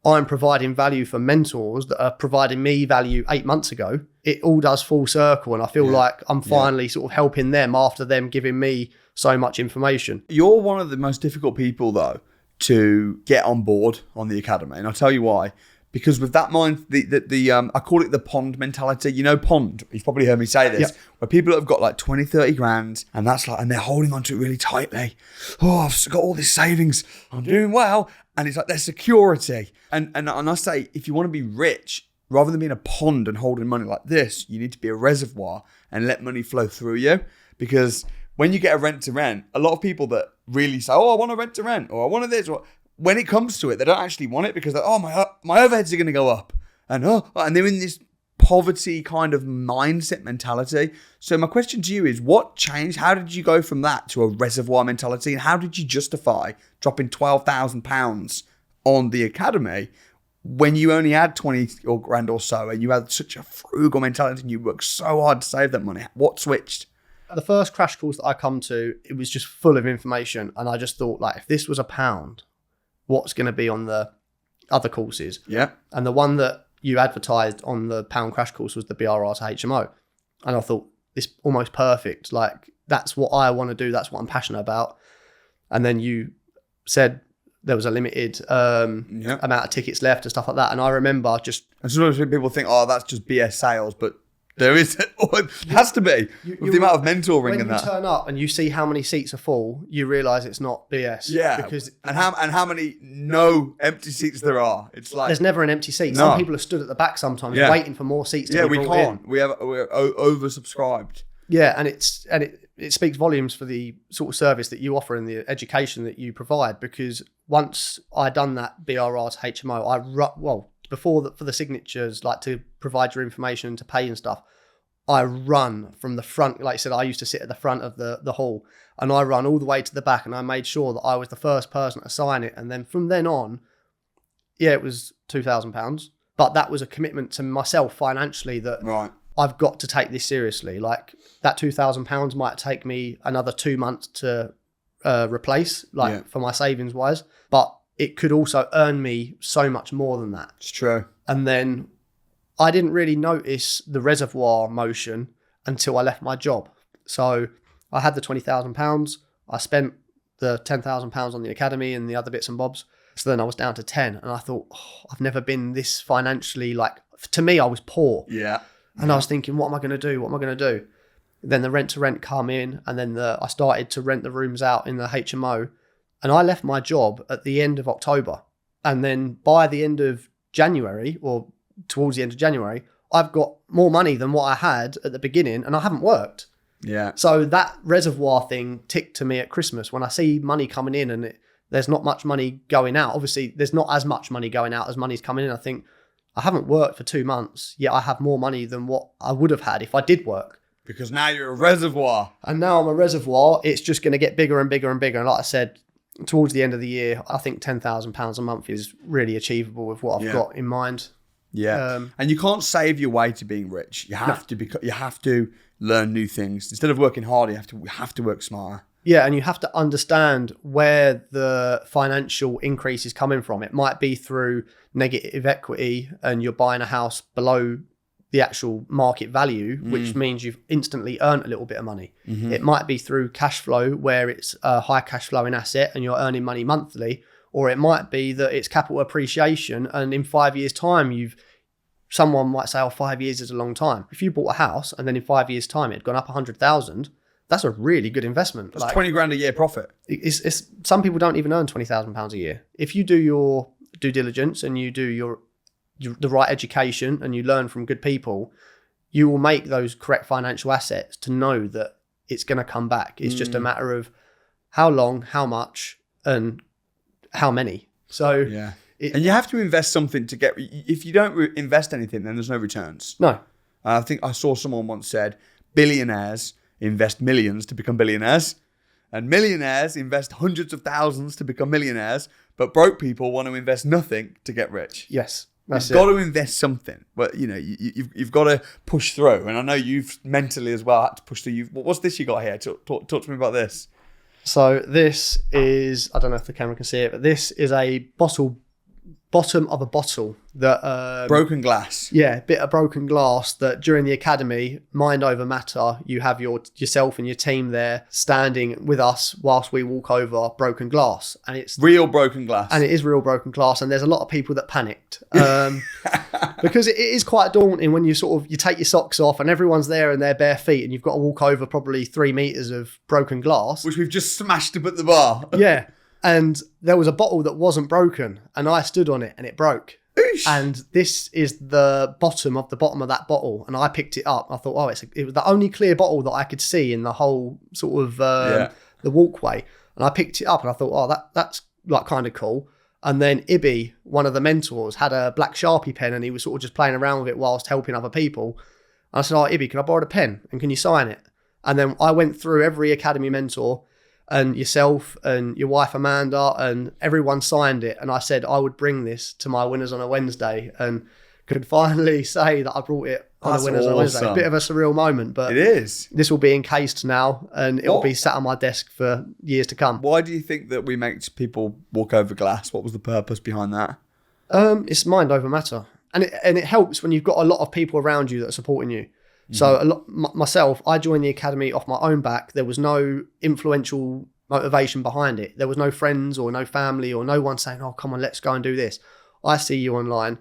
[SPEAKER 1] I'm providing value for mentors that are providing me value 8 months ago, it all does full circle. And I feel like I'm finally sort of helping them after them giving me so much information.
[SPEAKER 2] You're one of the most difficult people, though, to get on board on the academy. And I'll tell you why. Because with that mind, I call it the pond mentality. You know, pond. You've probably heard me say this, where people have got like 20, 30 grand, and and they're holding onto it really tightly. Oh, I've got all this savings. I'm doing well, and it's like their security. And I say, if you want to be rich, rather than being a pond and holding money like this, you need to be a reservoir and let money flow through you. Because when you get a rent to rent, a lot of people that really say, "Oh, I want a rent to rent," or "I want this," or when it comes to it, they don't actually want it because they're, "Oh, my overheads are going to go up," and they're in this poverty kind of mindset mentality. So my question to you is, what changed? How did you go from that to a reservoir mentality, and how did you justify dropping £12,000 on the academy when you only had 20 or grand or so, and you had such a frugal mentality and you worked so hard to save that money? What switched?
[SPEAKER 1] The first crash course that I come to, it was just full of information, and I just thought, like, if this was £1, what's going to be on the other courses?
[SPEAKER 2] Yeah.
[SPEAKER 1] And the one that you advertised on the £1 crash course was the BRR to HMO. And I thought, this almost perfect. Like, that's what I want to do. That's what I'm passionate about. And then you said there was a limited amount of tickets left and stuff like that. And I remember just...
[SPEAKER 2] And sometimes people think, oh, that's just BS sales, but there is, it has to be, with the amount of mentoring and that.
[SPEAKER 1] When you turn up and you see how many seats are full, you realise it's not BS.
[SPEAKER 2] Yeah, because how many empty seats there are. It's like
[SPEAKER 1] there's never an empty seat.
[SPEAKER 2] No.
[SPEAKER 1] Some people are stood at the back sometimes waiting for more seats to be brought in.
[SPEAKER 2] We're oversubscribed.
[SPEAKER 1] Yeah, and it speaks volumes for the sort of service that you offer and the education that you provide. Because once I done that BRR to HMO, for the signatures, like to provide your information to pay and stuff, I run from the front. Like I said, I used to sit at the front of the hall, and I run all the way to the back, and I made sure that I was the first person to sign it. And then from then on, it was £2,000, but that was a commitment to myself financially that I've got to take this seriously. Like, that £2,000 might take me another 2 months to replace, for my savings wise, but it could also earn me so much more than that.
[SPEAKER 2] It's true.
[SPEAKER 1] And then I didn't really notice the reservoir motion until I left my job. So I had the £20,000. I spent the £10,000 on the academy and the other bits and bobs. So then I was down to 10, and I thought, I've never been this financially, like, to me, I was poor.
[SPEAKER 2] Yeah.
[SPEAKER 1] And I was thinking, what am I going to do? What am I going to do? Then the rent to rent come in, and then I started to rent the rooms out in the HMO. And I left my job at the end of October. And then by the end of January, or towards the end of January, I've got more money than what I had at the beginning, and I haven't worked.
[SPEAKER 2] Yeah.
[SPEAKER 1] So that reservoir thing ticked to me at Christmas when I see money coming in and there's not much money going out. Obviously, there's not as much money going out as money's coming in. I think I haven't worked for 2 months, yet I have more money than what I would have had if I did work.
[SPEAKER 2] Because now you're a reservoir.
[SPEAKER 1] And now I'm a reservoir. It's just going to get bigger and bigger and bigger. And like I said, towards the end of the year, I think £10,000 a month is really achievable with what I've got in mind.
[SPEAKER 2] Yeah, and you can't save your way to being rich. You have you have to learn new things. Instead of working harder, you have to work smarter.
[SPEAKER 1] Yeah, and you have to understand where the financial increase is coming from. It might be through negative equity, and you're buying a house below the actual market value, which means you've instantly earned a little bit of money. Mm-hmm. It might be through cash flow, where it's a high cash flowing asset and you're earning money monthly, or it might be that it's capital appreciation, and in 5 years' time, someone might say, 5 years is a long time. If you bought a house and then in 5 years' time it had gone up 100,000, that's a really good investment.
[SPEAKER 2] That's 20 grand a year profit.
[SPEAKER 1] It's some people don't even earn £20,000 a year. If you do your due diligence and you do the right education and you learn from good people, you will make those correct financial assets to know that it's going to come back. It's just a matter of how long, how much, and how many. So
[SPEAKER 2] and you have to invest something to get. If you don't invest anything, then there's no returns.
[SPEAKER 1] No.
[SPEAKER 2] I think I saw someone once said, billionaires invest millions to become billionaires, and millionaires invest hundreds of thousands to become millionaires, but broke people want to invest nothing to get rich.
[SPEAKER 1] Yes.
[SPEAKER 2] You've got to invest something, but you've got to push through. And I know you've mentally as well had to push through. What's this you got here? Talk to me about this.
[SPEAKER 1] So this is, I don't know if the camera can see it, but this is a bottle bottom of a bottle that
[SPEAKER 2] broken glass.
[SPEAKER 1] Yeah, bit of broken glass that during the academy, mind over matter, you have yourself and your team there standing with us whilst we walk over broken glass. And it's
[SPEAKER 2] real broken glass.
[SPEAKER 1] And it is real broken glass. And there's a lot of people that panicked because it is quite daunting when you you take your socks off and everyone's there in their bare feet and you've got to walk over probably 3 meters of broken glass.
[SPEAKER 2] Which we've just smashed up at the bar.
[SPEAKER 1] Yeah. And there was a bottle that wasn't broken and I stood on it and it broke. Oosh. And this is the bottom of that bottle. And I picked it up. I thought, it was the only clear bottle that I could see in the whole sort of the walkway. And I picked it up and I thought, that's like kind of cool. And then Ibby, one of the mentors, had a black Sharpie pen and he was sort of just playing around with it whilst helping other people. And I said, Ibby, can I borrow the pen? And can you sign it? And then I went through every academy mentor and yourself and your wife Amanda and everyone signed it, and I said I would bring this to my winners on a Wednesday and could finally say that I brought it on a winners on a Wednesday. A bit of a surreal moment, but
[SPEAKER 2] it is.
[SPEAKER 1] This will be encased now and it will be sat on my desk for years to come.
[SPEAKER 2] Why do you think that we make people walk over glass? What was the purpose behind that?
[SPEAKER 1] It's mind over matter, and it helps when you've got a lot of people around you that are supporting you. So myself, I joined the academy off my own back. There was no influential motivation behind it. There was no friends or no family or no one saying, oh, come on, let's go and do this. I see you online.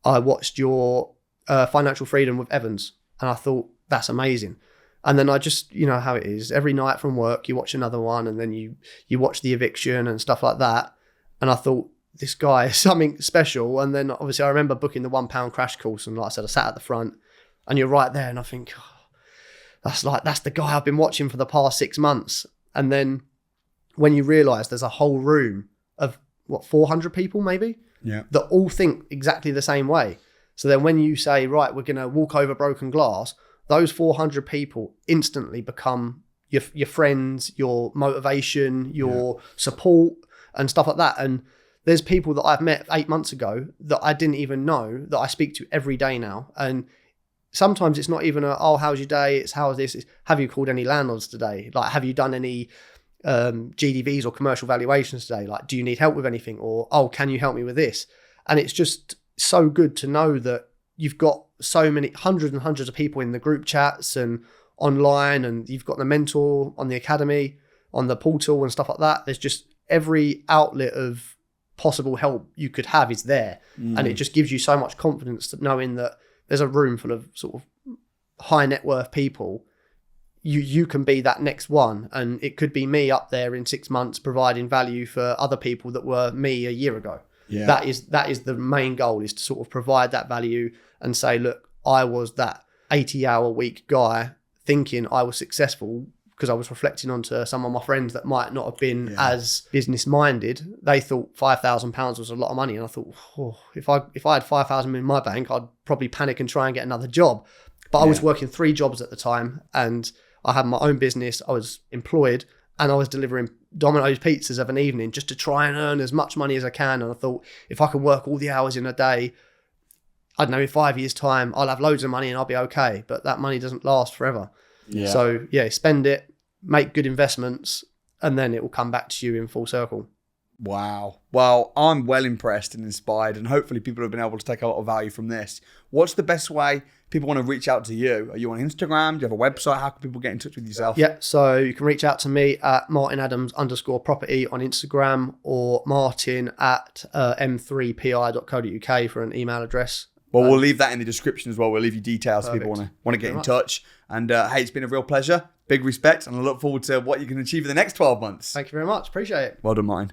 [SPEAKER 1] I watched your Financial Freedom with Evans and I thought, that's amazing. And then I just, you know how it is. Every night from work, you watch another one and then you watch the eviction and stuff like that. And I thought, this guy is something special. And then obviously I remember booking the £1 crash course. And like I said, I sat at the front. And you're right there, and I think, that's the guy I've been watching for the past 6 months. And then when you realise there's a whole room of, 400 people maybe?
[SPEAKER 2] Yeah.
[SPEAKER 1] That all think exactly the same way. So then when you say, right, we're going to walk over broken glass, those 400 people instantly become your friends, your motivation, your support and stuff like that. And there's people that I've met 8 months ago that I didn't even know that I speak to every day now. And sometimes it's not even how's your day? It's how's this? It's, have you called any landlords today? Like, have you done any GDVs or commercial valuations today? Like, do you need help with anything? Or, can you help me with this? And it's just so good to know that you've got so many hundreds and hundreds of people in the group chats and online, and you've got the mentor on the academy, on the portal and stuff like that. There's just every outlet of possible help you could have is there. And it just gives you so much confidence that knowing that there's a room full of sort of high net worth people. You can be that next one. And it could be me up there in 6 months providing value for other people that were me a year ago. Yeah. That is the main goal, is to sort of provide that value and say, look, I was that 80-hour-week guy thinking I was successful because I was reflecting onto some of my friends that might not have been as business minded. They thought £5,000 was a lot of money. And I thought, if I had 5,000 in my bank, I'd probably panic and try and get another job. But I was working 3 jobs at the time and I had my own business. I was employed and I was delivering Domino's pizzas of an evening just to try and earn as much money as I can. And I thought, if I can work all the hours in a day, I don't know, in 5 years' time, I'll have loads of money and I'll be okay. But that money doesn't last forever. Yeah. So spend it, make good investments, and then it will come back to you in full circle.
[SPEAKER 2] Wow. Well, I'm well impressed and inspired, and hopefully people have been able to take a lot of value from this. What's the best way people want to reach out to you? Are you on Instagram? Do you have a website? How can people get in touch with yourself?
[SPEAKER 1] Yeah, so you can reach out to me at martinadams_property on Instagram, or martin at m3pi.co.uk for an email address.
[SPEAKER 2] Well, we'll leave that in the description as well. We'll leave you details if people want to get in touch. And hey, it's been a real pleasure. Big respect. And I look forward to what you can achieve in the next 12 months.
[SPEAKER 1] Thank you very much. Appreciate it.
[SPEAKER 2] Well done, Martin.